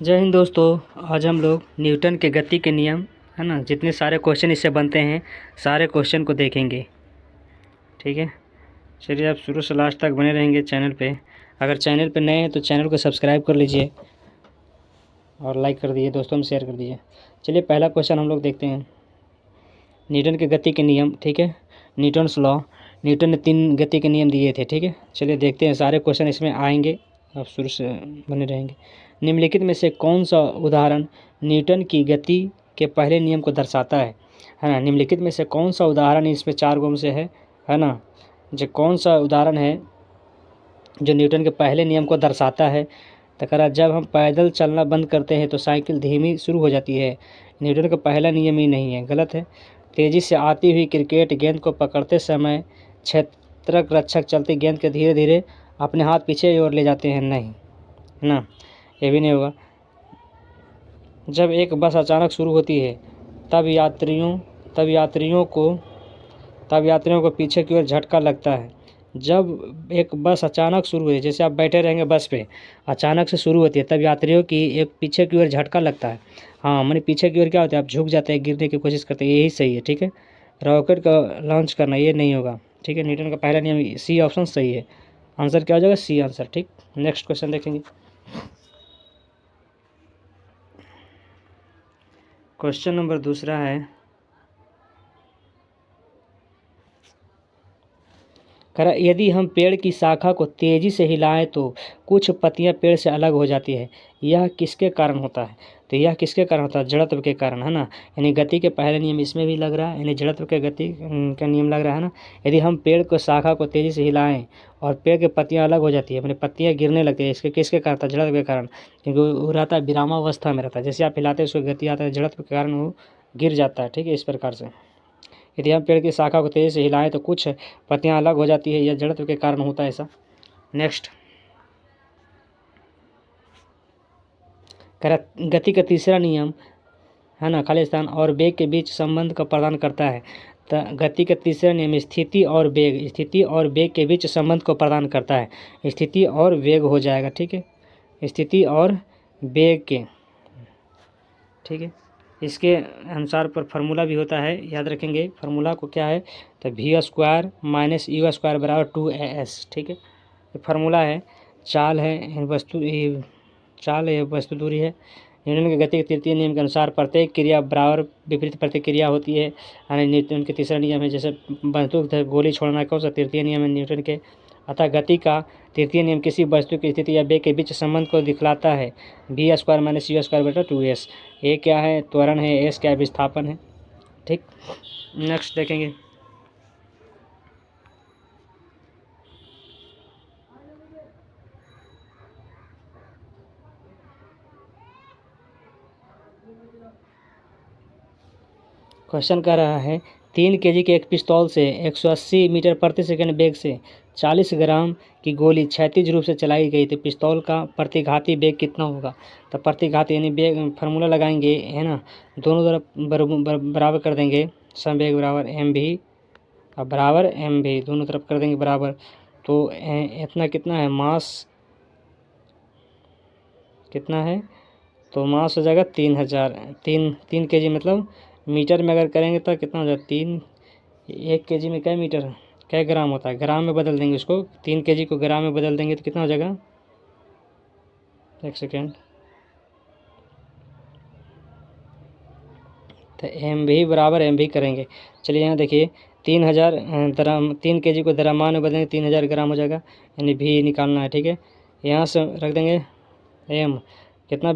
जय हिंद दोस्तों। आज हम लोग न्यूटन के गति के नियम है ना, जितने सारे क्वेश्चन इससे बनते हैं सारे क्वेश्चन को देखेंगे। ठीक है, चलिए आप शुरू से लास्ट तक बने रहेंगे चैनल पे। अगर चैनल पे नए हैं तो चैनल को सब्सक्राइब कर लीजिए और लाइक कर दीजिए, दोस्तों में शेयर कर दीजिए। चलिए पहला क्वेश्चन हम लोग देखते हैं, न्यूटन के गति के नियम। ठीक है, न्यूटन्स लॉ। न्यूटन ने 3 गति के नियम दिए थे। ठीक है, चलिए देखते हैं, सारे क्वेश्चन इसमें आएंगे, आप शुरू से बने रहेंगे। निम्नलिखित में से कौन सा उदाहरण न्यूटन की गति के पहले नियम को दर्शाता है ना। निम्नलिखित में से कौन सा उदाहरण इसमें 4 गुण से है ना, जो कौन सा उदाहरण है जो न्यूटन के पहले नियम को दर्शाता है। तो कह रहा, जब हम पैदल चलना बंद करते हैं तो साइकिल धीमी शुरू हो जाती है। न्यूटन का पहला नियम ही नहीं है, गलत है। तेज़ी से आती हुई क्रिकेट गेंद को पकड़ते समय क्षेत्रक रक्षक चलती गेंद के धीरे धीरे अपने हाथ पीछे की ओर ले जाते हैं, नहीं है ना, ये भी नहीं होगा। जब एक बस अचानक शुरू होती है तब यात्रियों को पीछे की ओर झटका लगता है। जब एक बस अचानक शुरू हुई, जैसे आप बैठे रहेंगे बस पे, अचानक से शुरू होती है तब यात्रियों की एक पीछे की ओर झटका लगता है। हाँ, मैंने पीछे की ओर क्या होता है, आप झुक जाते हैं, गिरने की कोशिश करते हैं, यही सही है। ठीक है, रॉकेट का लॉन्च करना ये नहीं होगा। ठीक है, न्यूटन का पहला नियम सी ऑप्शन सही है, आंसर क्या हो जाएगा, सी आंसर। ठीक, नेक्स्ट क्वेश्चन देखेंगे। क्वेश्चन नंबर दूसरा है, करा, यदि हम पेड़ की शाखा को तेज़ी से हिलाएं तो कुछ पत्तियां पेड़ से अलग हो जाती है, यह किसके कारण होता है। तो यह किसके कारण होता है, जड़त्व के कारण, है ना। यानी गति के पहले नियम इसमें भी लग रहा है, यानी जड़त्व के गति का नियम लग रहा है ना। यदि हम पेड़ को शाखा को तेज़ी से हिलाएं और पेड़ की पत्तियां अलग हो जाती है, मैंने पत्तियां गिरने लगती है, इसके किसके कारण था, जड़त्व के कारण। क्योंकि वो रहता है विरामावस्था में रहता है, जैसे आप हिलाते हैं उसको गति आता है, जड़त्व के कारण वो गिर जाता है। ठीक है, इस प्रकार से यदि हम पेड़ की शाखा को तेज़ी से हिलाएं तो कुछ पत्तियां अलग हो जाती है, यह जड़त्व के कारण होता है ऐसा। नेक्स्ट, गति का तीसरा नियम है ना, खाली स्थान और वेग के बीच संबंध का प्रदान करता है। तो गति का तीसरा नियम स्थिति और वेग के बीच संबंध को प्रदान करता है। स्थिति और वेग हो जाएगा। ठीक है, स्थिति और वेग के, ठीक है, इसके अनुसार पर फार्मूला भी होता है, याद रखेंगे फार्मूला को क्या है, तो v² - u² = 2as। ठीक है, ये फार्मूला है, चाल है, वस्तु दूरी है। न्यूटन की गति के तृतीय नियम के अनुसार प्रत्येक क्रिया बराबर विपरीत प्रतिक्रिया होती है। यानी न्यूटन के तीसरा नियम है, जैसे बंदूक गोली छोड़ना कौन सा तृतीय नियम है न्यूटन के। अतः गति का तृतीय नियम किसी वस्तु की स्थिति या वेग के बीच संबंध को दिखलाता है। v² - u² = 2s। ए क्या है, त्वरण है, एस क्या है, विस्थापन है। ठीक, नेक्स्ट देखेंगे। क्वेश्चन कर रहा है, 3 kg के एक पिस्तौल से 180 मीटर प्रति सेकंड वेग से 40 ग्राम की गोली क्षैतिज रूप से चलाई गई तो पिस्तौल का प्रतिघाती वेग कितना होगा। तो प्रतिघाती यानी वेग फार्मूला लगाएंगे, है ना, दोनों तरफ बराबर कर देंगे, समवेग बराबर mv और बराबर mv, दोनों तरफ कर देंगे बराबर। तो इतना कितना है, मास कितना है, तो मास हो जाएगा 3000। 3 kg मतलब मीटर में अगर करेंगे तो कितना हो जाएगा, 1 kg में क्या मीटर, क्या ग्राम होता है, ग्राम में बदल देंगे उसको, 3 kg को ग्राम में बदल देंगे तो कितना हो जाएगा, एक सेकेंड, तो mv बराबर mv करेंगे। चलिए यहाँ देखिए, 3 kg को द्रव्यमान में बदलेंगे, 3000 ग्राम हो जाएगा, यानी v निकालना है। ठीक है, यहाँ से रख देंगे m, कितना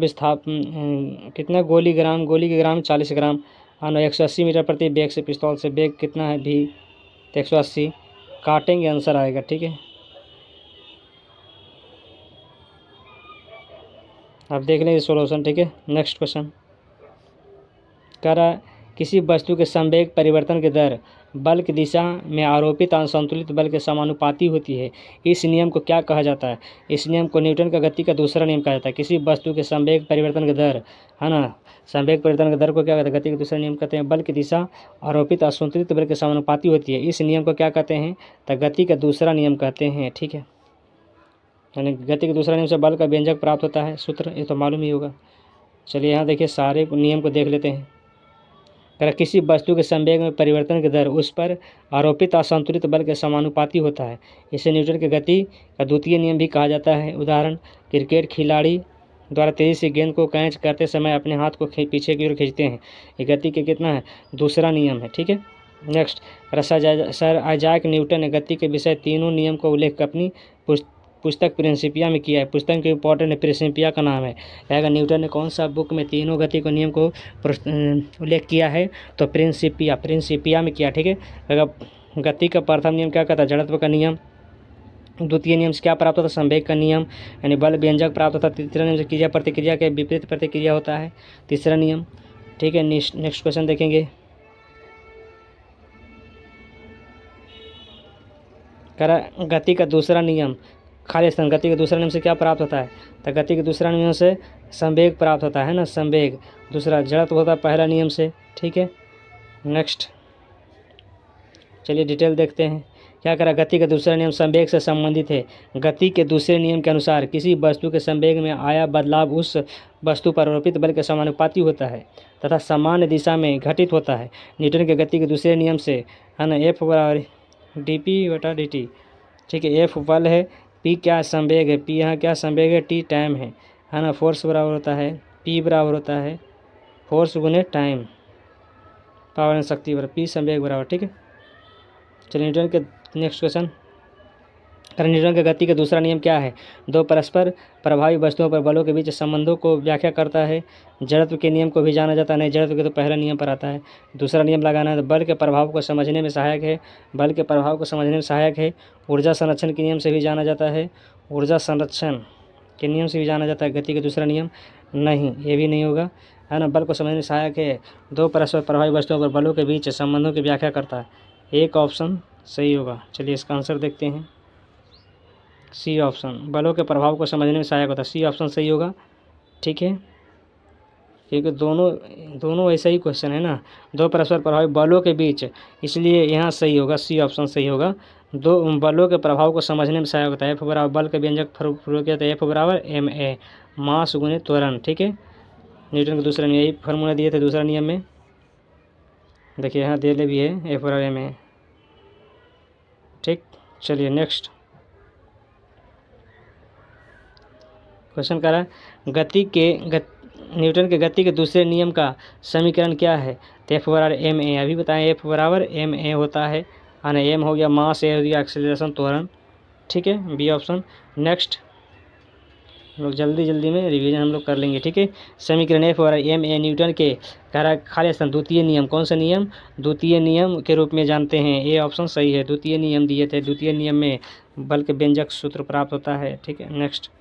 कितना गोली के ग्राम 40 ग्राम, और 180 मीटर प्रति वेग से पिस्तौल से वेग कितना है भी, 180 काटेंगे, आंसर आएगा। ठीक है, आप देख लेंगे सॉल्यूशन। ठीक है, नेक्स्ट क्वेश्चन कह रहा है, किसी वस्तु के संवेग परिवर्तन की दर बल की दिशा में आरोपित असंतुलित बल के समानुपाती होती है, इस नियम को क्या कहा जाता है। इस नियम को न्यूटन का गति का दूसरा नियम कहा जाता है। किसी वस्तु के संवेग परिवर्तन की दर, है ना, संवेग परिवर्तन की दर को क्या कहते हैं, गति का दूसरा नियम कहते हैं। बल की दिशा आरोपित असंतुलित बल के समानुपाती होती है, इस नियम को क्या कहते हैं, तो गति का दूसरा नियम कहते हैं। ठीक है, यानी गति के दूसरा नियम से बल का व्यंजक प्राप्त होता है, सूत्र ये तो मालूम ही होगा। चलिए यहाँ देखिए सारे नियम को देख लेते हैं। कह रहा किसी वस्तु के संवेग में परिवर्तन की दर उस पर आरोपित असंतुलित बल के समानुपाती होता है। इसे न्यूटन की गति का द्वितीय नियम भी कहा जाता है। उदाहरण, क्रिकेट खिलाड़ी द्वारा तेजी से गेंद को कैच करते समय अपने हाथ को पीछे की ओर खींचते हैं। ये गति के कितना है? दूसरा नियम है। ठीक है, नेक्स्ट, सर आइजैक न्यूटन ने गति के विषय तीनों नियम का उल्लेख अपनी पुस्तक प्रिंसिपिया में किया है। पुस्तक के इंपॉर्टेंट है, प्रिंसिपिया का नाम है। अगर न्यूटन ने कौन सा बुक में तीनों गति के नियम को उल्लेख किया है? तो प्रिंसिपिया में किया। ठीक है, अगर गति का प्रथम नियम क्या कहता है? जड़त्व का नियम। द्वितीय नियम से क्या प्राप्त होता है? संवेग का नियम, यानी बल व्यंजक प्राप्त होता है। तीसरा नियम से क्रिया प्रतिक्रिया के विपरीत प्रतिक्रिया होता है, तीसरा नियम। ठीक है, नेक्स्ट क्वेश्चन देखेंगे। करा गति का दूसरा नियम, खाली स्थान। गति के दूसरा नियम से क्या प्राप्त होता है? तो गति के दूसरा नियम से संवेग प्राप्त होता है ना, संवेग। दूसरा जड़त्व होता है पहला नियम से। ठीक है, नेक्स्ट चलिए डिटेल देखते हैं। क्या करा? गति का दूसरा नियम संवेग से संबंधित है। गति के दूसरे नियम के अनुसार किसी वस्तु के संवेग में आया बदलाव उस वस्तु पर आरोपित बल के समानुपाती होता है तथा सामान्य दिशा में घटित होता है। न्यूटन के गति के दूसरे नियम से है ना, F बराबर dp/dt। ठीक है, F बल है, P क्या संवेग है, P यहाँ क्या संवेग है, T टाइम है ना। फोर्स बराबर होता है P बराबर होता है फोर्स गुने टाइम, पावर एंड शक्ति बराबर P संवेग बराबर। ठीक है, चलिए न्यूटन के नेक्स्ट क्वेश्चन। न्यूटन के गति का दूसरा नियम क्या है? दो परस्पर प्रभावी वस्तुओं पर बलों के बीच संबंधों को व्याख्या करता है। जड़त्व के नियम को भी जाना जाता है। नहीं, जड़त्व के तो पहला नियम पर आता है। दूसरा नियम लगाना है तो बल के प्रभाव को समझने में सहायक है। बल के प्रभाव को समझने में सहायक है। ऊर्जा संरक्षण के नियम से भी जाना जाता है। ऊर्जा संरक्षण के नियम से भी जाना जाता है। गति का दूसरा नियम नहीं, ये भी नहीं होगा, है ना। बल को समझने में सहायक है। दो परस्पर प्रभावी वस्तुओं पर बलों के बीच संबंधों की व्याख्या करता है। एक ऑप्शन सही होगा। चलिए इसका आंसर देखते हैं। सी ऑप्शन, बलों के प्रभाव को समझने में सहायक होता है। सी ऑप्शन सही होगा। ठीक है, क्योंकि दोनों ऐसा ही क्वेश्चन है ना, दो परस्पर प्रभावी बलों के बीच, इसलिए यहाँ सही होगा, सी ऑप्शन सही होगा। दो बलों के प्रभाव को समझने में सहायक होता है। एफ बराबर बल के व्यंजक प्रयोग किया था, एफ बराबर ma, मास गुने त्वरण। ठीक है, न्यूटन के दूसरा नियम, यही फार्मूला दिए थे दूसरा नियम में। देखिए यहाँ दे ले भी है, एफ बराबर ma। ठीक, चलिए नेक्स्ट क्वेश्चन कर रहा है न्यूटन के गति के दूसरे नियम का समीकरण क्या है? तो एफ बराबर ma, अभी बताएं एफ बराबर ma होता है ना। एम हो गया मास, ए हो गया एक्सेलरेशन त्वरण। ठीक है, बी ऑप्शन। नेक्स्ट हम लोग जल्दी में रिवीजन हम लोग कर लेंगे। ठीक है, समीकरण एफ बराबर ma न्यूटन के कह रहा खाली स्थान द्वितीय नियम, कौन सा नियम? द्वितीय नियम के रूप में जानते हैं। ए ऑप्शन सही है, द्वितीय नियम दिए थे। द्वितीय नियम में बल के व्यंजक सूत्र प्राप्त होता है। ठीक है, नेक्स्ट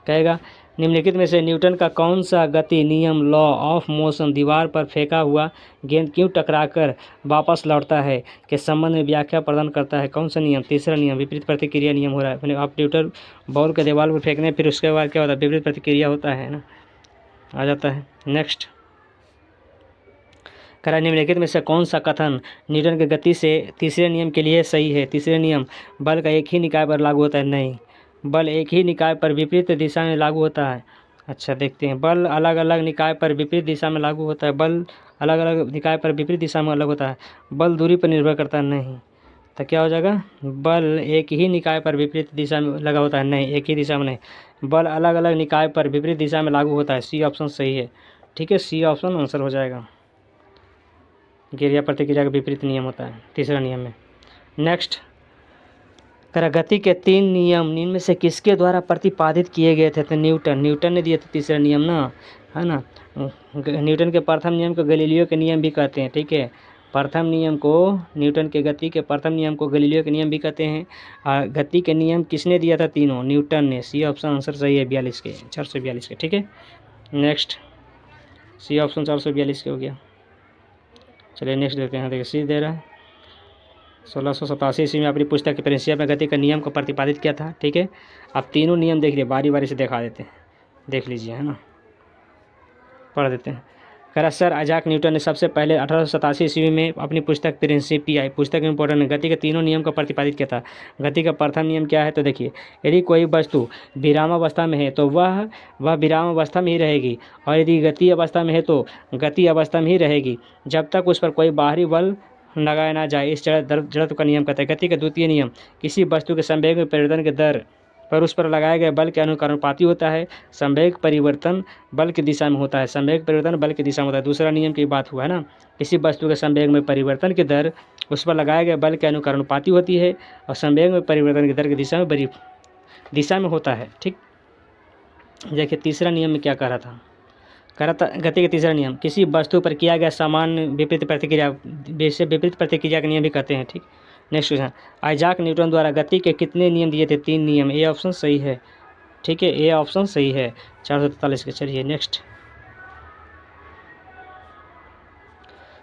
कहेगा निम्नलिखित में से न्यूटन का कौन सा गति नियम, लॉ ऑफ मोशन, दीवार पर फेंका हुआ गेंद क्यों टकराकर वापस लौटता है के संबंध में व्याख्या प्रदान करता है? कौन सा नियम? तीसरा नियम, विपरीत प्रतिक्रिया नियम हो रहा है। आप न्यूटन बॉल के दीवार पर फेंकने, फिर उसके बाद क्या होता है? विपरीत प्रतिक्रिया होता है ना, आ जाता है। नेक्स्ट करा निम्नलिखित में से कौन सा कथन न्यूटन के गति से तीसरे नियम के लिए सही है? तीसरे नियम, बल का एक ही निकाय पर लागू होता है। नहीं, बल एक ही निकाय पर विपरीत दिशा में लागू होता है। अच्छा देखते हैं, बल अलग अलग निकाय पर विपरीत दिशा में लागू होता है। बल अलग अलग निकाय पर विपरीत दिशा में अलग होता है। बल दूरी पर निर्भर करता है। नहीं, तो क्या हो जाएगा? बल एक ही निकाय पर विपरीत दिशा में लगा होता है। नहीं, एक ही दिशा में नहीं, बल अलग अलग निकाय पर विपरीत दिशा में लागू होता है। सी ऑप्शन सही है। ठीक है, सी ऑप्शन आंसर हो जाएगा। क्रिया प्रतिक्रिया का विपरीत नियम होता है तीसरा नियम में। नेक्स्ट करा गति के तीन नियम निम्न में से किसके द्वारा प्रतिपादित किए गए थे? तो न्यूटन ने दिए थे तीसरा नियम ना, है ना। न्यूटन के प्रथम नियम को गैलीलियो के नियम भी कहते हैं। ठीक है, प्रथम नियम को, न्यूटन के गति के प्रथम नियम को गैलीलियो के नियम भी कहते हैं। गति के नियम किसने दिया था? तीनों, न्यूटन ने। सी ऑप्शन आंसर सही है, 442 के। ठीक है, नेक्स्ट सी ऑप्शन 442 के हो गया। चलिए नेक्स्ट देखते हैं। देखिए सी दे रहा है 1687 ईस्वी में अपनी पुस्तक की प्रिंसिपिया में गति के नियम को प्रतिपादित किया था। ठीक है, आप तीनों नियम देख लीजिए, बारी बारी से दिखा देते हैं, देख लीजिए, है ना, पढ़ देते हैं। करा सर आइजैक न्यूटन ने सबसे पहले 1887 ईस्वी में अपनी पुस्तक प्रिंसिपिया, पुस्तक इंपॉर्टेंट है, गति के तीनों नियम को प्रतिपादित किया था। गति का प्रथम नियम क्या है? तो देखिए, यदि कोई वस्तु विरामावस्था में है तो वह विरामावस्था में ही रहेगी, और यदि गति अवस्था में है तो गति अवस्था में ही रहेगी जब तक उस पर कोई बाहरी बल लगाया ना जाए। इस जड़त्व का नियम कहता है। गति का द्वितीय नियम किसी वस्तु के संवेग में परिवर्तन के दर पर उस पर लगाए गए बल के अनुपाती होता है। संवेग परिवर्तन बल की दिशा में होता है। संवेग परिवर्तन बल की दिशा में होता है। दूसरा नियम की बात हुआ है ना, किसी वस्तु के संवेग में परिवर्तन की दर उस पर लगाए गए बल के अनुपाती होती है, और संवेग में परिवर्तन की दर की दिशा में होता है। ठीक, देखिए तीसरा नियम में क्या कह रहा था? गति का तीसरा नियम किसी वस्तु पर किया गया समान विपरीत प्रतिक्रिया, विपरीत प्रतिक्रिया का नियम भी कहते हैं। ठीक, नेक्स्ट क्वेश्चन, आइजैक न्यूटन द्वारा गति के कितने नियम दिए थे? 3 नियम। ए ऑप्शन सही है। ठीक है, ए ऑप्शन सही है 443 के। चलिए नेक्स्ट,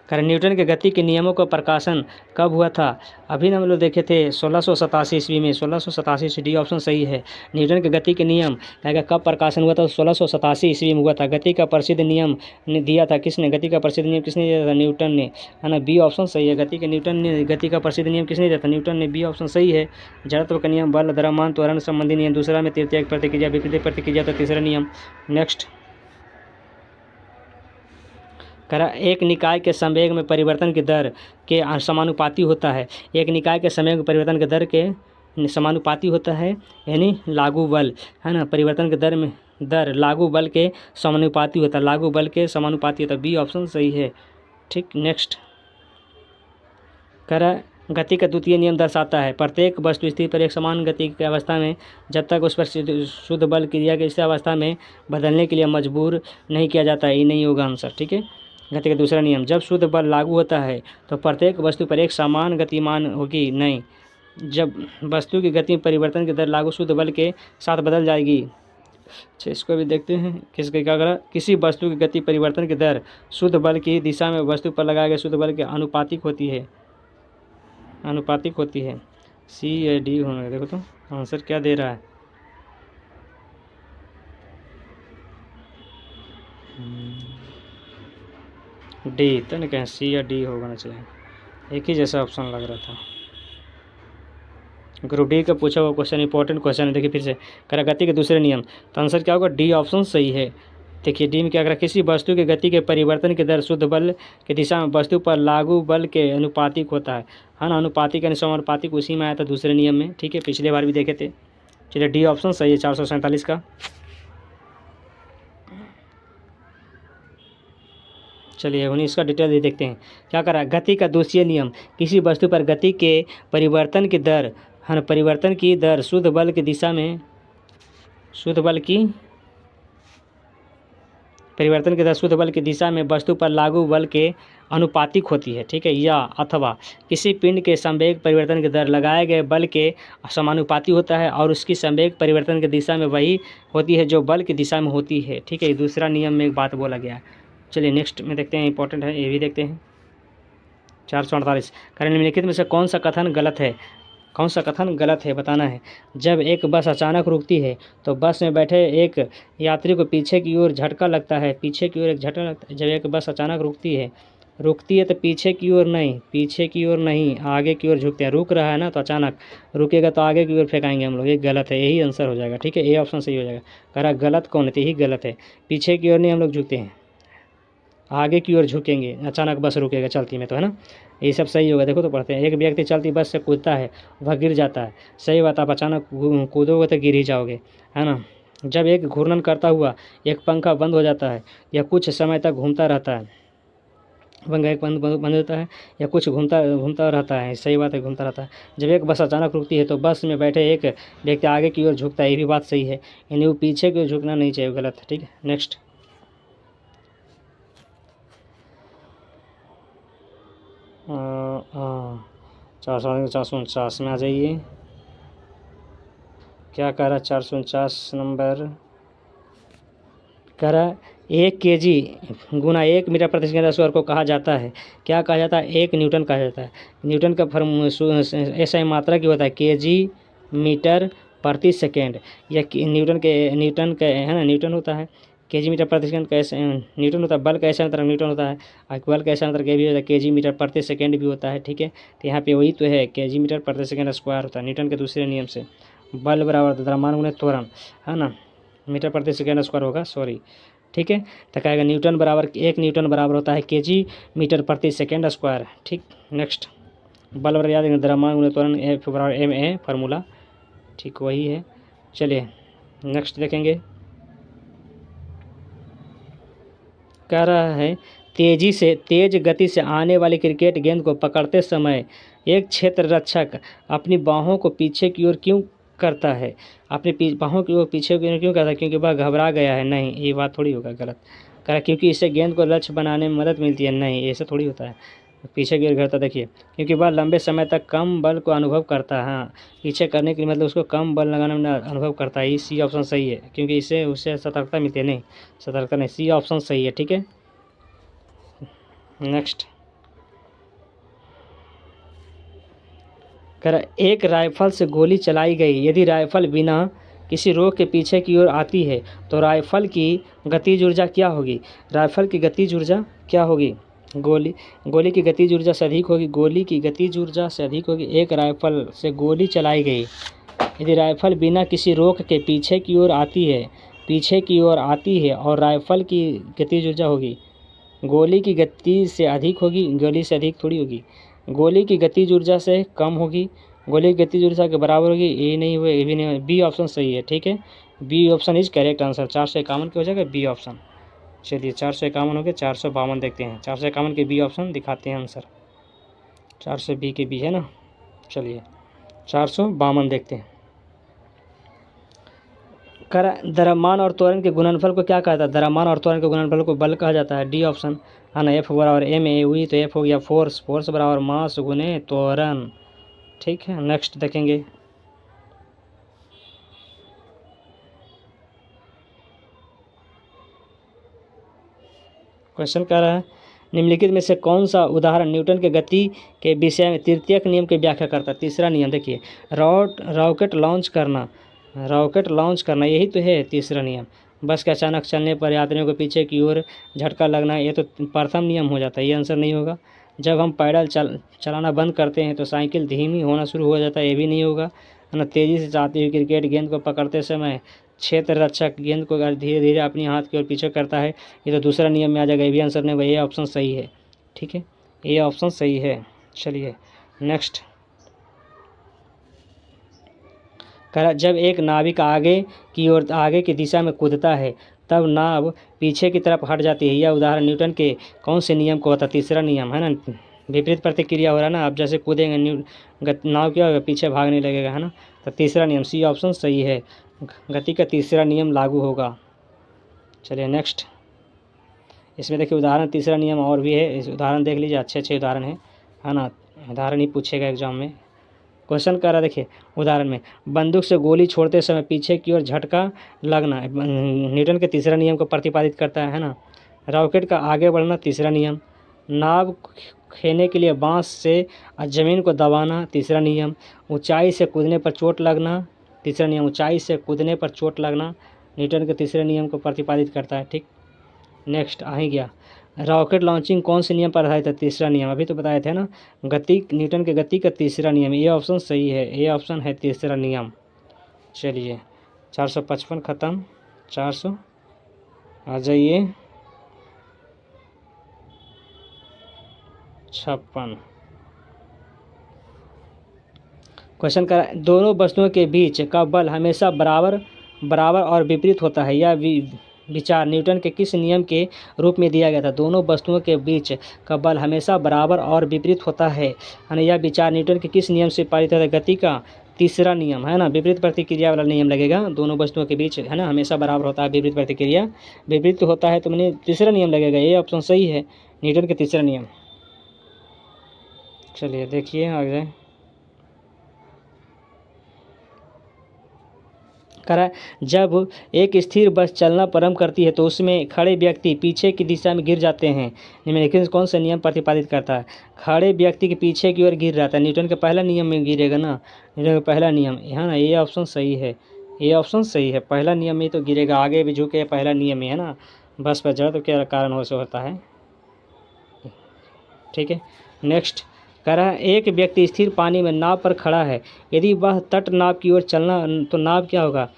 कारण न्यूटन के गति के नियमों का प्रकाशन कब हुआ था? अभी हम लोग देखे थे 1687 ईस्वी में। 1687 डी ऑप्शन सही है। न्यूटन के गति के नियम का कब प्रकाशन हुआ था? 1687 ईस्वी में हुआ था। गति का प्रसिद्ध नियम ने दिया था किसने? गति का प्रसिद्ध नियम किसने दिया था? न्यूटन ने, है ना। बी ऑप्शन सही है। गति का प्रसिद्ध नियम किसने दिया था? न्यूटन ने। बी ऑप्शन सही है। जड़त्व का नियम, बल, द्रव्यमान, त्वरण संबंधी नियम। दूसरा में तृतीय प्रतिक्रिया, विपरीत प्रतिक्रिया था तीसरा नियम। नेक्स्ट, करा एक निकाय के संवेग में परिवर्तन की दर के समानुपाती होता है। एक निकाय के संवेग में परिवर्तन की दर के समानुपाती होता है, यानी लागू बल, है ना। परिवर्तन की दर लागू बल के समानुपाती होता है। लागू बल के समानुपाती होता है। बी ऑप्शन सही है। ठीक, नेक्स्ट, करा गति का द्वितीय नियम दर्शाता है प्रत्येक वस्तु स्थिति पर एक समान गति की अवस्था में जब तक उस पर शुद्ध बल क्रिया के इस अवस्था में बदलने के लिए मजबूर नहीं किया जाता है। ये नहीं होगा आंसर। ठीक है, गति का दूसरा नियम, जब शुद्ध बल लागू होता है तो प्रत्येक वस्तु पर एक समान गतिमान होगी नहीं। जब वस्तु की गति में परिवर्तन की दर लागू शुद्ध बल के साथ बदल जाएगी। अच्छा, इसको भी देखते हैं। किसके क्या करा? किसी वस्तु की गति परिवर्तन की दर शुद्ध बल की दिशा में वस्तु पर लगाए गए शुद्ध बल के अनुपातिक होती है। सी या डी होना। देखो तो आंसर क्या दे रहा है। डी तो नहीं कहें, सी या डी होगा ना चाहिए। एक ही जैसा ऑप्शन लग रहा था। ग्रुप डी का पूछा हुआ क्वेश्चन इंपॉर्टेंट क्वेश्चन है। देखिए फिर से, करा गति के दूसरे नियम, तो आंसर क्या होगा? डी ऑप्शन सही है। देखिए डी में क्या करा? किसी वस्तु की गति के परिवर्तन की दर शुद्ध बल की दिशा में वस्तु पर लागू बल के अनुपातिक होता है ना। अनुपातिक यानी समानुपातिक उसी में आया था दूसरे नियम में। ठीक है, पिछले बार भी देखे थे। चलिए डी ऑप्शन सही है 447 का। चलिए 19 का डिटेल देखते हैं। क्या करा? गति का दूसरी नियम किसी वस्तु पर गति के परिवर्तन की दर, है ना, परिवर्तन की दर शुद्ध बल की दिशा में परिवर्तन की दर शुद्ध बल की दिशा में वस्तु पर लागू बल के अनुपातिक होती है। ठीक है, या अथवा किसी पिंड के संवेग परिवर्तन की दर लगाए गए बल के समानुपाती होता है और उसकी संवेग परिवर्तन की दिशा में वही होती है जो बल की दिशा में होती है। ठीक है, दूसरा नियम में एक बात बोला गया है। चलिए नेक्स्ट में देखते हैं, इंपॉर्टेंट है ये भी देखते हैं। 448, कारण निम्नलिखित में से कौन सा कथन गलत है बताना है। जब एक बस अचानक रुकती है तो बस में बैठे एक यात्री को पीछे की ओर झटका लगता है। जब एक बस अचानक रुकती है तो पीछे की ओर नहीं आगे की ओर झुकते हैं। रुक रहा है ना, तो अचानक रुकेगा तो आगे की ओर फेंकाएंगे हम लोग। ये गलत है, यही आंसर हो जाएगा। ठीक है, ए ऑप्शन सही हो जाएगा। करा गलत कौन है? यही गलत है। पीछे की ओर नहीं हम लोग झुकते हैं, आगे की ओर झुकेंगे। अचानक बस रुकेगा चलती में तो, है ना। ये सब सही होगा। देखो तो पढ़ते हैं। एक व्यक्ति चलती बस से कूदता है, वह गिर जाता है। सही बात, आप अचानक कूदोगे तो गिर ही जाओगे, है ना। जब एक घूर्णन करता हुआ एक पंखा बंद हो जाता है या कुछ समय तक घूमता रहता है, पंखा एक बंद होता है या कुछ घूमता रहता है। सही बात है, घूमता रहता है। जब एक बस अचानक रुकती है तो बस में बैठे एक व्यक्ति आगे की ओर झुकता है। ये भी बात सही है, यानी वो पीछे की ओर झुकना नहीं चाहिए, गलत है। ठीक है, नेक्स्ट। 449 में आ जाइए। क्या कह रहा है? 449 नंबर कह रहा है 1 kg गुना 1 मीटर प्रति सेकंड स्क्वायर को कहा जाता है। क्या कहा जाता है? 1 न्यूटन कहा जाता है। न्यूटन का ऐसा मात्रा की होता है kg मीटर प्रति सेकेंड। या न्यूटन के है ना, न्यूटन होता है। केजी मीटर प्रति सेकंड कैसे न्यूटन होता है, बल का ऐसा तरंग न्यूटन होता है, और बल का ऐसा तरंग भी होता है केजी मीटर प्रति सेकंड भी होता है। ठीक है, तो यहाँ पे वही तो है, केजी मीटर प्रति सेकंड स्क्वायर होता है न्यूटन के दूसरे नियम से। बल बराबर द्रव्यमान गुणे त्वरण, है ना, मीटर प्रति सेकंड स्क्वायर होगा, सॉरी। ठीक है, तो कहेगा न्यूटन बराबर 1 न्यूटन बराबर होता है केजी मीटर प्रति सेकंड स्क्वायर। ठीक, नेक्स्ट बल बराबर याद रखें द्रव्यमान गुणे त्वरण, F बराबर ma फार्मूला। ठीक, वही है। चलिए नेक्स्ट देखेंगे, कह रहा है तेज गति से आने वाली क्रिकेट गेंद को पकड़ते समय एक क्षेत्र रक्षक अपनी बाहों को पीछे की ओर क्यों करता है, अपनी बाहों की ओर पीछे की ओर क्यों करता है, क्योंकि वह घबरा गया है। नहीं, ये बात थोड़ी होगा, गलत। कह रहा क्योंकि इससे गेंद को लक्ष्य बनाने में मदद मिलती है। नहीं, ऐसा थोड़ी होता है, पीछे की ओर करता। देखिए, क्योंकि वह लंबे समय तक कम बल को अनुभव करता है। हाँ, पीछे करने के लिए मतलब उसको कम बल लगाने में अनुभव करता है। सी ऑप्शन सही है, क्योंकि इससे उससे सतर्कता मिलती है। नहीं, सतर्कता नहीं, सी ऑप्शन सही है। ठीक है, नेक्स्ट कर एक राइफल से गोली चलाई गई, यदि राइफल बिना किसी रोक के पीछे की ओर आती है तो राइफल की गतिज ऊर्जा क्या होगी, राइफल की गतिज ऊर्जा क्या होगी, गोली की गतिज ऊर्जा से अधिक होगी, गोली की गतिज ऊर्जा से अधिक होगी। एक राइफल से गोली चलाई गई, यदि राइफल बिना किसी रोक के पीछे की ओर आती है और राइफल की गतिज ऊर्जा होगी, गोली की गति से अधिक होगी, गोली से अधिक थोड़ी होगी, गोली की गतिज ऊर्जा से कम होगी, गोली की गतिज ऊर्जा के बराबर होगी। ये नहीं हुआ, ये भी नहीं हुआ, बी ऑप्शन सही है। ठीक है, B option is correct answer. 451 के हो जाएगा बी ऑप्शन। चलिए 451 हो गया, 452 देखते हैं। 451 के बी ऑप्शन दिखाते हैं आंसर, 400 बी के बी है ना। चलिए 452 देखते हैं। द्रव्यमान और त्वरण के गुणनफल को क्या कहता है, द्रव्यमान और त्वरण के गुणनफल को बल कहा जाता है। डी ऑप्शन है ना, एफ बराबर एम ए हुई तो एफ हो गया फोर्स बराबर मास गुने त्वरण। ठीक है, नेक्स्ट देखेंगे, क्वेश्चन कह रहा है निम्नलिखित में से कौन सा उदाहरण न्यूटन के गति के विषय में तृतीयक नियम की व्याख्या करता है। तीसरा नियम देखिए, रॉकेट लॉन्च करना यही तो है तीसरा नियम। बस के अचानक चलने पर यात्रियों को पीछे की ओर झटका लगना, ये तो प्रथम नियम हो जाता है, ये आंसर नहीं होगा। जब हम पैडल चलाना बंद करते हैं तो साइकिल धीमी होना शुरू हो जाता है, ये भी नहीं होगा, है ना। तेज़ी से जाती हुई क्रिकेट गेंद को पकड़ते समय क्षेत्र रक्षक गेंद को धीरे धीरे अपनी हाथ की ओर पीछे करता है, ये तो दूसरा नियम में आ जाएगा, ये भी आंसर नहीं होगा, ये ऑप्शन सही है। ठीक है, ये ऑप्शन सही है। चलिए नेक्स्ट, जब एक नाविक आगे की दिशा में कूदता है तब नाव पीछे की तरफ हट जाती है। यह उदाहरण न्यूटन के कौन से नियम को होता है, तीसरा नियम है ना, विपरीत प्रतिक्रिया हो रहा है ना। आप जैसे कूदेंगे नाव क्या होगा, पीछे भागने लगेगा, है ना। तो तीसरा नियम सी ऑप्शन सही है, गति का तीसरा नियम लागू होगा। चलिए नेक्स्ट, इसमें देखिए उदाहरण तीसरा नियम और भी है, इस उदाहरण देख लीजिए, अच्छे उदाहरण है ना। उदाहरण ही पूछेगा एग्जाम में। क्वेश्चन कर रहा है, देखिए उदाहरण में बंदूक से गोली छोड़ते समय पीछे की ओर झटका लगना न्यूटन के तीसरा नियम को प्रतिपादित करता है ना। रॉकेट का आगे बढ़ना तीसरा नियम, नाव खेने के लिए बांस से जमीन को दबाना तीसरा नियम, ऊंचाई से कूदने पर चोट लगना तीसरा नियम, ऊंचाई से कूदने पर चोट लगना न्यूटन के तीसरे नियम को प्रतिपादित करता है। ठीक, नेक्स्ट आ ही गया, रॉकेट लॉन्चिंग कौन से नियम पर आधारित है, तीसरा नियम, अभी तो बताए थे ना, न्यूटन के गति का तीसरा नियम, ये ऑप्शन सही है, ये ऑप्शन है तीसरा नियम। चलिए 455 ख़त्म, 400 आ जाइए 56। क्वेश्चन का दोनों वस्तुओं के बीच का बल हमेशा बराबर और विपरीत होता है, यह विचार न्यूटन के किस नियम के रूप में दिया गया था। दोनों वस्तुओं के बीच का बल हमेशा बराबर और विपरीत होता है ना, यह विचार न्यूटन के किस नियम से पारित होता है, गति का तीसरा नियम है ना, विपरीत प्रतिक्रिया वाला नियम लगेगा। दोनों वस्तुओं के बीच है ना हमेशा बराबर होता है, विपरीत प्रतिक्रिया विपरीत होता है तो मैंने तीसरा नियम लगेगा, ये ऑप्शन सही है, न्यूटन के तीसरा नियम। चलिए देखिए आगे करा, जब एक स्थिर बस चलना प्रारंभ करती है तो उसमें खड़े व्यक्ति पीछे की दिशा में गिर जाते हैं, निम्नलिखित कौन सा नियम प्रतिपादित करता है, खड़े व्यक्ति के पीछे की ओर गिर जाता है, न्यूटन का पहला नियम में गिरेगा ना, न्यूटन का पहला नियम है ना, ये ऑप्शन सही है, ये ऑप्शन सही है, पहला नियम ही तो गिरेगा, आगे भी झुके पहला नियम ही है ना, बस पर जड़ तो क्या कारण हो से होता है। ठीक है, नेक्स्ट कह रहा है एक व्यक्ति स्थिर पानी में नाव पर खड़ा है, यदि वह तट नाव की ओर चलना तो नाव क्या होगा।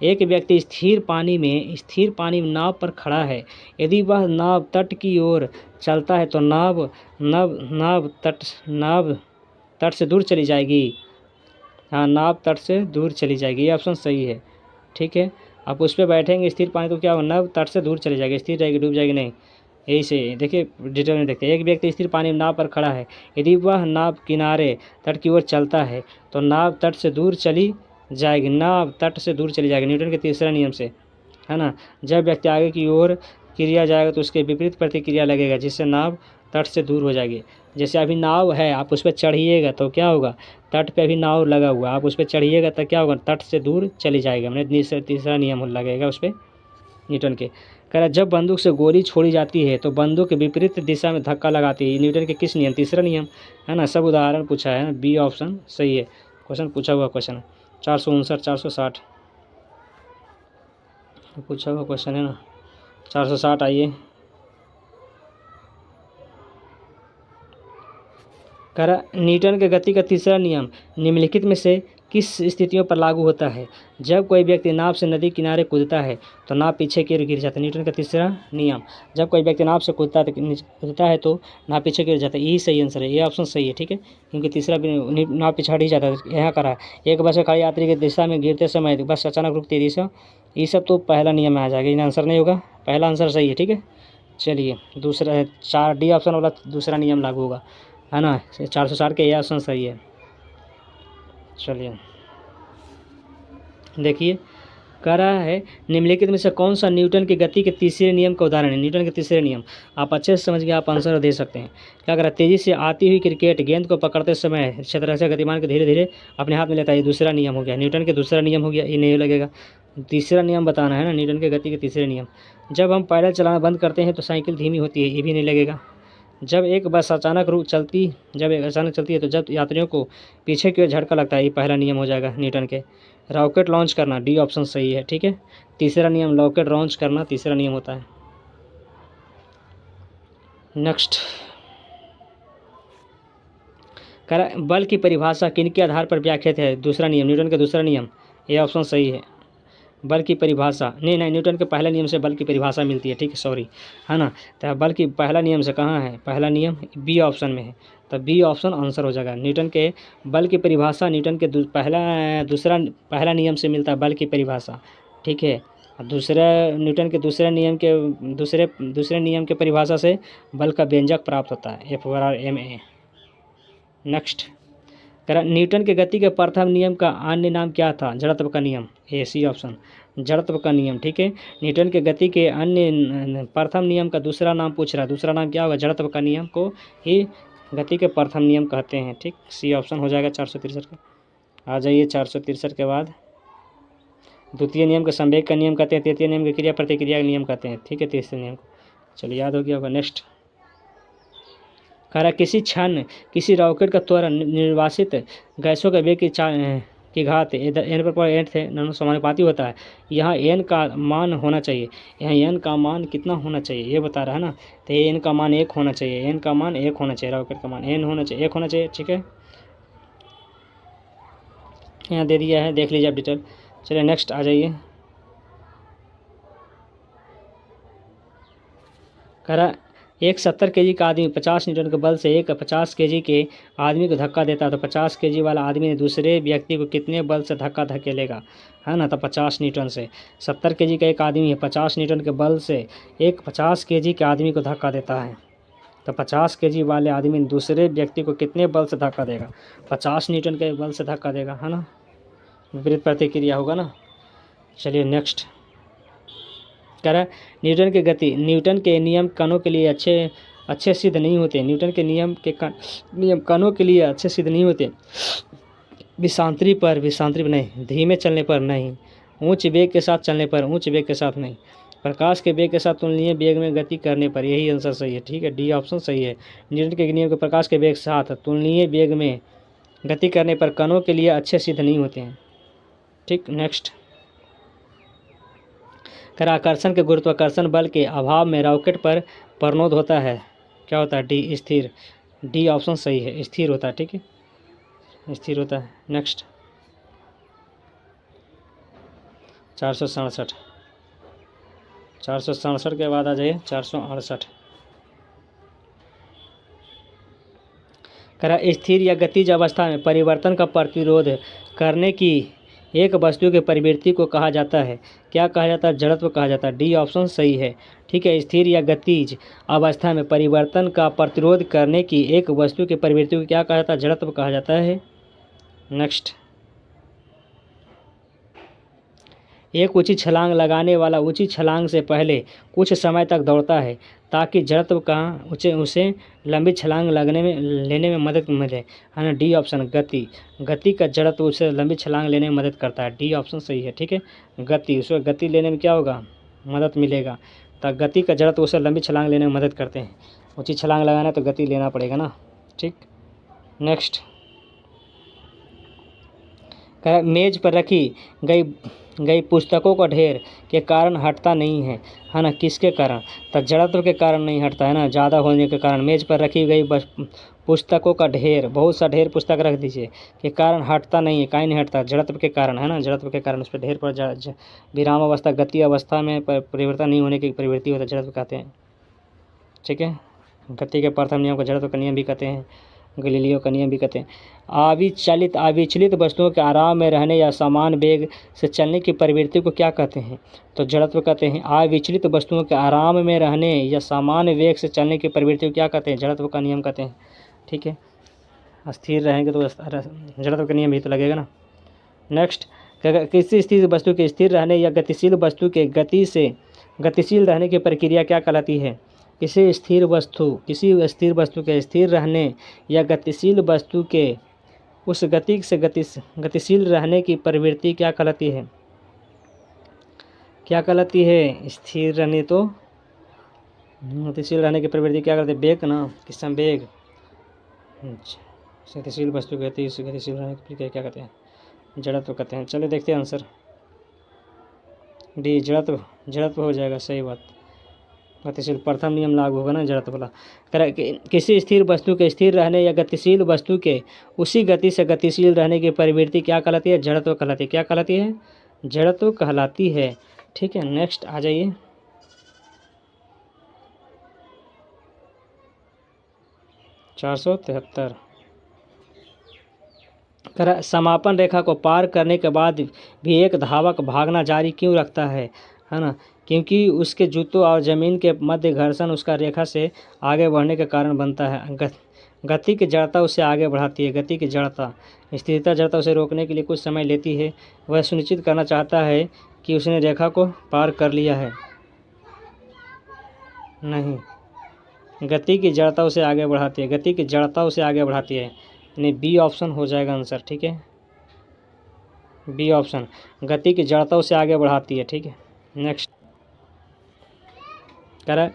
एक व्यक्ति स्थिर पानी में नाव पर खड़ा है, यदि वह नाव तट की ओर चलता है तो नाव तट से दूर चली जाएगी। हाँ, नाव तट से दूर चली जाएगी, ये ऑप्शन सही है। ठीक है, आप उस पर बैठेंगे स्थिर पानी तो क्या होगा, नाव तट से दूर चली जाएगी, स्थिर रहेगी, डूब जाएगी नहीं। यही से देखिए डिटेल में देखते हैं। एक व्यक्ति स्थिर पानी में नाव पर खड़ा है, यदि वह नाव किनारे तट की ओर चलता है तो नाव तट से दूर चली जाएगी, नाव तट से दूर चली जाएगी, न्यूटन के तीसरा नियम से, है ना। जब व्यक्ति आगे की ओर क्रिया जाएगा तो उसके विपरीत प्रतिक्रिया लगेगा, जिससे नाव तट से दूर हो जाएगी। जैसे अभी नाव है, आप उस पर चढ़िएगा तो क्या होगा, तट पे अभी नाव लगा हुआ, आप उस पर चढ़िएगा तो क्या होगा, तट से दूर चली जाएगा, मैंने तीसरा नियम लगेगा उस पर न्यूटन के। कह रहा जब बंदूक से गोली छोड़ी जाती है तो बंदूक के विपरीत दिशा में धक्का लगाती है, न्यूटन के किस नियम, तीसरा नियम, है ना। सब उदाहरण पूछा है ना, बी ऑप्शन सही है, क्वेश्चन पूछा हुआ क्वेश्चन है 459 460 पूछा हुआ क्वेश्चन है ना, 460 आइए। कह रहा न्यूटन के गति का तीसरा नियम निम्नलिखित में से किस स्थितियों पर लागू होता है। जब कोई व्यक्ति नाव से नदी किनारे कूदता है तो नाव पीछे की ओर गिर जाता है, न्यूटन का तीसरा नियम। जब कोई व्यक्ति नाव से कूदता है तो नाव पीछे गिर जाता है, यही सही आंसर है, ये ऑप्शन सही है। ठीक है, क्योंकि तीसरा भी नाव पिछाड़ ही जाता है। यहाँ करा एक बस खड़ी यात्री की दिशा में गिरते समय बस अचानक रुकती है दिशा, ये सब तो पहला नियम में आ जाएगा, इन आंसर नहीं होगा, पहला आंसर सही है। ठीक है, चलिए दूसरा 4D ऑप्शन वाला दूसरा नियम लागू होगा, है ना। 460 के ये ऑप्शन सही है। चलिए देखिए, कह रहा है निम्नलिखित में से कौन सा न्यूटन की गति के तीसरे नियम का उदाहरण है। न्यूटन के तीसरे नियम आप अच्छे से समझ के आप आंसर दे सकते हैं। क्या कह रहा है, तेज़ी से आती हुई क्रिकेट गेंद को पकड़ते समय क्षेत्ररक्षक गतिमान को धीरे धीरे अपने हाथ में लेता है, ये दूसरा नियम हो गया, न्यूटन के दूसरा नियम हो गया, ये नहीं लगेगा। तीसरा नियम बताना है ना, न्यूटन के गति के तीसरे नियम। जब हम पैदल चलाना बंद करते हैं तो साइकिल धीमी होती है, ये भी नहीं लगेगा। जब एक बस अचानक चलती है तो जब यात्रियों को पीछे की ओर झटका लगता है, ये पहला नियम हो जाएगा न्यूटन के। रॉकेट लॉन्च करना, डी ऑप्शन सही है। ठीक है, तीसरा नियम रॉकेट लॉन्च करना तीसरा नियम होता है। नेक्स्ट कह रहा है बल की परिभाषा किनके आधार पर व्याख्यात है, दूसरा नियम, न्यूटन का दूसरा नियम, ये ऑप्शन सही है। बल की परिभाषा नहीं, न्यूटन के पहला नियम से बल की परिभाषा मिलती है, ठीक है, सॉरी, है ना। तो बल की पहला नियम से कहाँ है, पहला नियम बी ऑप्शन में है, तो बी ऑप्शन आंसर हो जाएगा। न्यूटन के बल की परिभाषा न्यूटन के पहला नियम से मिलता है बल की परिभाषा, ठीक है। दूसरा न्यूटन के दूसरे नियम के परिभाषा से बल का व्यंजक प्राप्त होता है, F/ma। नेक्स्ट कह रहा न्यूटन के गति के प्रथम नियम का अन्य नाम क्या था, जड़त्व का नियम, ए सी ऑप्शन, जड़त्व का नियम। ठीक है, न्यूटन के गति के अन्य प्रथम नियम का दूसरा नाम पूछ रहा है, दूसरा नाम क्या होगा, जड़त्व का नियम को ही गति के प्रथम नियम कहते हैं। ठीक, सी ऑप्शन हो जाएगा 463 का। आ जाइए 463 के बाद द्वितीय नियम को संवेग का नियम कहते हैं, तृतीय नियम को क्रिया प्रतिक्रिया का नियम कहते हैं। ठीक है, तीसरे नियम को चलिए याद हो गया होगा। नेक्स्ट कह रहा किसी क्षण किसी रॉकेट का त्वरण निर्वासित गैसों के वेग की घात n पर एन थे समानुपाती होता है। यहाँ n का मान होना चाहिए, यहाँ n का मान कितना होना चाहिए ये बता रहा है ना, तो ये n का मान 1 होना चाहिए, n का मान 1 होना चाहिए, रॉकेट का मान n होना चाहिए, 1 होना चाहिए। ठीक है, यहाँ दे दिया है, देख लीजिए आप डिटेल। चलिए नेक्स्ट आ जाइए। कह रहा एक 70 kg का आदमी 50 न्यूटन के बल से एक 50 kg के आदमी को धक्का देता है तो 50 kg वाला आदमी ने दूसरे व्यक्ति को कितने बल से धक्का धकेलेगा, है ना। तो 50 न्यूटन से 70 kg का एक आदमी है, 50 न्यूटन के बल से एक 50 kg के आदमी को धक्का देता है तो 50 kg वाले आदमी ने दूसरे व्यक्ति को कितने बल से धक्का देगा, 50 न्यूटन के बल से धक्का देगा, है ना, विपरीत प्रतिक्रिया होगा ना। चलिए नेक्स्ट कह रहा है न्यूटन के नियम कणों के लिए अच्छे सिद्ध नहीं होते, न्यूटन के नियम कणों के लिए अच्छे सिद्ध नहीं होते, विषांतरी पर नहीं, धीमे चलने पर नहीं, उच्च वेग के साथ चलने पर उच्च वेग के साथ नहीं, प्रकाश के वेग के साथ तुलनीय वेग में गति करने पर, यही आंसर सही है। ठीक है, डी ऑप्शन सही है। न्यूटन के नियम के प्रकाश के वेग के साथ तुलनीय वेग में गति करने पर कणों के लिए अच्छे सिद्ध नहीं होते हैं। ठीक। नेक्स्ट, कर आकर्षण के गुरुत्वाकर्षण बल के अभाव में रॉकेट पर प्रणोद होता है, क्या होता है? डी, स्थिर। डी ऑप्शन सही है, स्थिर होता है। ठीक है, स्थिर होता है। नेक्स्ट, 467। 467 के बाद आ जाइए 468। करा स्थिर या गतिज अवस्था में परिवर्तन का प्रतिरोध करने की एक वस्तु के प्रवृत्ति को कहा जाता है, क्या कहा जाता है? जड़त्व कहा जाता है। डी ऑप्शन सही है। ठीक है, स्थिर या गतिज अवस्था में परिवर्तन का प्रतिरोध करने की एक वस्तु के प्रवृत्ति को क्या कहा जाता है? जड़त्व कहा जाता है। नेक्स्ट, एक ऊंची छलांग लगाने वाला ऊंची छलांग से पहले कुछ समय तक दौड़ता है ताकि जड़त्व का उसे लंबी छलांग लेने में मदद मिले, है ना? डी ऑप्शन, गति। गति का जड़त्व उसे लंबी छलांग लेने में मदद करता है। डी ऑप्शन सही है। ठीक है, गति, उसको गति लेने में क्या होगा? मदद मिलेगा। तो गति का जड़त्व उसे लंबी छलांग लेने में मदद करते हैं। ऊंची छलांग लगाना तो गति लेना पड़ेगा ना। ठीक। नेक्स्ट, मेज पर रखी गई पुस्तकों का ढेर के कारण हटता नहीं है ना? किसके कारण? तो जड़त्व के कारण नहीं हटता है ना, ज़्यादा होने के कारण। मेज पर रखी गई पुस्तकों का ढेर, बहुत सा ढेर पुस्तक रख दीजिए, के कारण हटता नहीं है, काहे नहीं हटता? जड़त्व के कारण, है ना? जड़त्व के कारण उस पर ढेर पर विराम अवस्था, गति अवस्था में परिवर्तन नहीं होने की प्रवृत्ति होता है, जड़त्व कहते हैं। ठीक है, गति के प्रथम नियम को जड़त्व का नियम भी कहते हैं, गैलीलियो का नियम भी कहते हैं। अविचलित वस्तुओं के आराम में रहने या समान वेग से चलने की प्रवृत्ति को क्या कहते हैं? तो जड़त्व कहते हैं। अविचलित वस्तुओं के आराम में रहने या समान वेग से चलने की प्रवृत्ति को क्या कहते हैं? जड़त्व का नियम कहते हैं। ठीक है, स्थिर रहेंगे तो जड़त्व का नियम ही तो लगेगा ना। नेक्स्ट, किसी स्थिर वस्तु के स्थिर रहने या गतिशील वस्तु के गति से गतिशील रहने की प्रक्रिया क्या कहलाती है? किसी स्थिर वस्तु के स्थिर रहने या गतिशील वस्तु के उस गति से गतिशील रहने की प्रवृत्ति क्या कहलाती है? क्या कहलाती है? स्थिर रहने, तो गतिशील रहने की प्रवृत्ति क्या कहलाती है? वेग ना, कि संवेग। गतिशील वस्तु की गतिशील रहने की प्रक्रिया क्या कहते हैं? जड़त्व कहते हैं। चलिए देखते हैं आंसर। डी, जड़त्व हो जाएगा, सही बात। गतिशील प्रथम नियम लागू होगा ना, जड़त्व वाला। किसी स्थिर वस्तु के स्थिर रहने या गतिशील वस्तु के उसी गति से गतिशील रहने की प्रवृत्ति क्या कहलाती है? जड़त्व कहलाती है। क्या कहलाती है? जड़त्व कहलाती है। ठीक है, नेक्स्ट आ जाइए। चार सौ 73। समापन रेखा को पार करने के बाद भी एक धावक भागना जारी क्यों रखता है ना? क्योंकि उसके जूतों और ज़मीन के मध्य घर्षण उसका रेखा से आगे बढ़ने के कारण बनता है। गति की जड़ता उसे आगे बढ़ाती है। गति की जड़ता, स्थिरता जड़ता उसे रोकने के लिए कुछ समय लेती है। वह सुनिश्चित करना चाहता है कि उसने रेखा को पार कर लिया है। नहीं, गति की जड़ता उसे आगे बढ़ाती है। गति की जड़ता उसे आगे बढ़ाती है, यानी बी ऑप्शन हो जाएगा आंसर। ठीक है, बी ऑप्शन, गति की जड़ता उसे आगे बढ़ाती है। ठीक है, नेक्स्ट, कह रहा है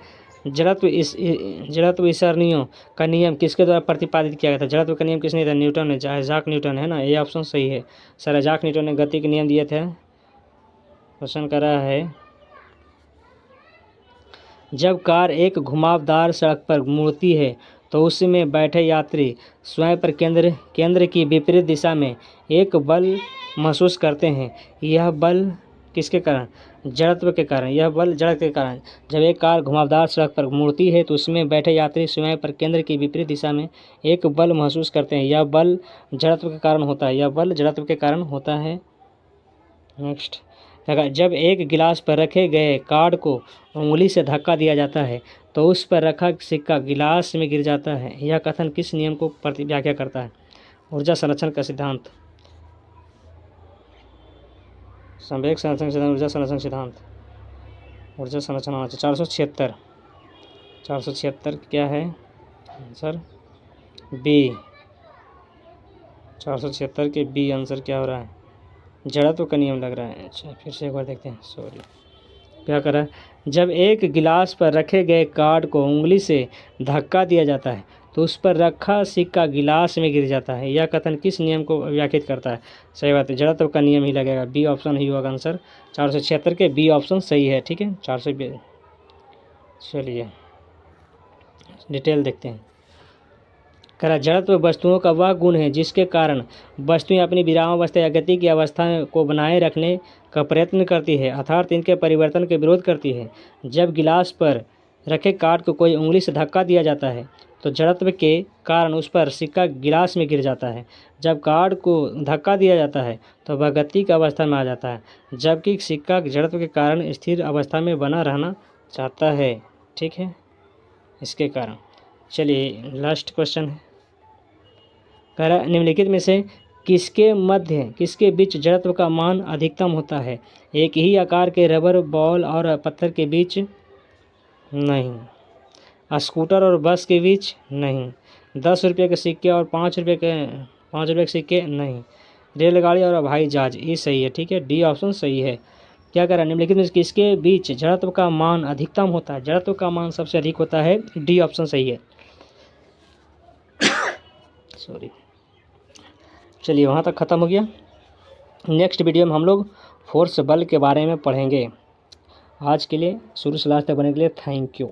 जड़त्व ईसरनियों का नियम किसके द्वारा प्रतिपादित किया गया था? जड़त्व का नियम किसने दिया? न्यूटन ने, आइजैक न्यूटन, है ना? ये ऑप्शन सही है सर। आइजैक न्यूटन ने गति के नियम दिए थे। क्वेश्चन कर रहा है, जब कार एक घुमावदार सड़क पर मुड़ती है तो उसमें बैठे यात्री स्वयं पर केंद्र की विपरीत दिशा में एक बल महसूस करते हैं। यह बल किसके कारण? जड़त्व के कारण। यह बल जड़त्व के कारण। जब एक कार घुमावदार सड़क पर मुड़ती है तो उसमें बैठे यात्री स्वयं पर केंद्र की विपरीत दिशा में एक बल महसूस करते हैं। यह बल जड़त्व के कारण होता है। यह बल जड़त्व के कारण होता है। नेक्स्ट, जब एक गिलास पर रखे गए कार्ड को उंगली से धक्का दिया जाता है तो उस पर रखा सिक्का गिलास में गिर जाता है। यह कथन किस नियम को व्याख्या करता है? ऊर्जा संरक्षण का सिद्धांत, संवेग संरक्षण सिद्धांत, ऊर्जा संरक्षण सिद्धांत, ऊर्जा संरक्षण होना चाहिए। 476 क्या है आंसर? बी। 476 के बी आंसर क्या हो रहा है? जड़त्व का नियम लग रहा है। अच्छा, फिर से एक बार देखते हैं। सॉरी, क्या कर रहा है? जब एक गिलास पर रखे गए कार्ड को उंगली से धक्का दिया जाता है तो उस पर रखा सिक्का गिलास में गिर जाता है। यह कथन किस नियम को व्याख्यात करता है? सही बात है, जड़त्व का नियम ही लगेगा। बी ऑप्शन ही होगा आंसर 476 के, बी ऑप्शन सही है। ठीक है, 400। चलिए डिटेल देखते हैं। कह रहा जड़त्व वस्तुओं का वह गुण है जिसके कारण वस्तुएं अपनी विरामावस्था या गति की अवस्था को बनाए रखने का प्रयत्न करती है, अर्थात इनके परिवर्तन के विरोध करती है। जब गिलास पर रखे कार्ड को कोई उंगली से धक्का दिया जाता है तो जड़त्व के कारण उस पर सिक्का गिलास में गिर जाता है। जब कार्ड को धक्का दिया जाता है तो वह गति की अवस्था में आ जाता है, जबकि सिक्का जड़त्व के कारण स्थिर अवस्था में बना रहना चाहता है। ठीक है, इसके कारण। चलिए लास्ट क्वेश्चन है। कह रहा निम्नलिखित में से किसके बीच जड़त्व का मान अधिकतम होता है? एक ही आकार के रबर बॉल और पत्थर के बीच? नहीं। स्कूटर और बस के बीच? नहीं। 10 रुपये के सिक्के और 5 रुपये के सिक्के? नहीं। रेलगाड़ी और हवाई जहाज? ये सही है। ठीक है, डी ऑप्शन सही है। क्या कह रहा है? निम्नलिखित में किसके बीच जड़त्व का मान अधिकतम होता है? जड़त्व का मान सबसे अधिक होता है, डी ऑप्शन सही है। सॉरी। चलिए वहाँ तक ख़त्म हो गया। नेक्स्ट वीडियो में हम लोग फोर्स बल के बारे में पढ़ेंगे। आज के लिए शुरू से लास्ट तक बने के लिए थैंक यू।